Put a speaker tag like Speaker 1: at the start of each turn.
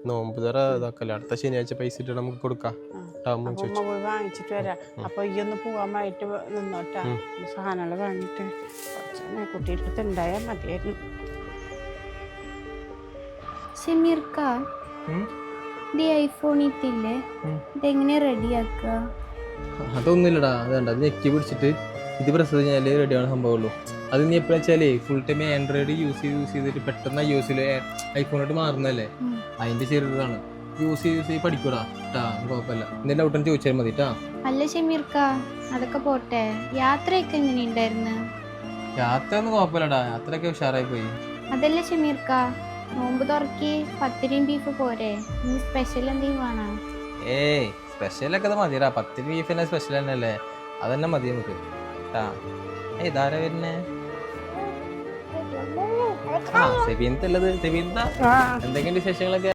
Speaker 1: നോമ്പ് തറ ഇതാക്കല്ലേ, അടുത്ത ശനിയാഴ്ച പൈസ ഇട്ട് നമുക്ക് കൊടുക്കാം.
Speaker 2: പോയി വാങ്ങിച്ചിട്ട് വരാം. അപ്പൊ ഈ ഒന്ന് പോവാമായിട്ട് നിന്നോട്ടാ. സാധനങ്ങൾ വാങ്ങിട്ട് കുട്ടിയുടെ ഉണ്ടായാൽ മതിയായിരുന്നു.
Speaker 3: ഷമീർക്ക, ഐഫോൺ ഇട്ടില്ലേ, ഇതെങ്ങനെ റെഡിയാക്കുക?
Speaker 1: അതൊന്നുമില്ലടാ, അതണ്ട അത് ഞെക്കി പിടിച്ചിട്ട് ഇത് പ്രസ് കഴിഞ്ഞാല് റെഡിയാണ് സംഭവമുള്ളൂ. അത് നീ എപ്പോഴാ വെച്ചാലേ ഫുൾ ടൈം ആൻഡ്രോയിഡ് യൂസ് ചെയ്തിട്ട് പെട്ടെന്ന് ഐഫോണായിട്ട് മാറുന്നല്ലേ, അതിന്റെ ചെറുതാണ്. യൂസ് ചെയ്ത് പഠിക്കൂടാ ട്ടാ, കുഴപ്പമില്ല. എന്തെങ്കിലും ഡൗട്ട് ചോദിച്ചാൽ മതി ട്ടാ.
Speaker 3: അല്ല ഷമീർക്ക, അതൊക്കെ പോട്ടെ, യാത്രയൊക്കെ എങ്ങനെയുണ്ടായിരുന്നു?
Speaker 1: യാത്ര ഒന്നും കുഴപ്പമില്ലടാ, യാത്രയൊക്കെ ഉഷാറായി പോയി.
Speaker 3: അതല്ല ഷമീർക്ക, നോമ്പ് തുറക്കി പത്തിരിയും ബീഫ് പോരെ, ഇനി സ്പെഷ്യൽ എന്തെങ്കിലും വേണോ?
Speaker 1: ഏയ് സ്പെഷ്യലൊക്കെ അത് മതിടാ, പത്തിന് ബീഫ് തന്നെ സ്പെഷ്യൽ തന്നെയല്ലേ, അതന്നെ മതി നമുക്ക് ട്ടാ. ഇതാരാ വരുന്നേ? സെബീനത്തല്ലത്? സെബീനത്ത, എന്തൊക്കെയുണ്ട് വിശേഷങ്ങളൊക്കെ?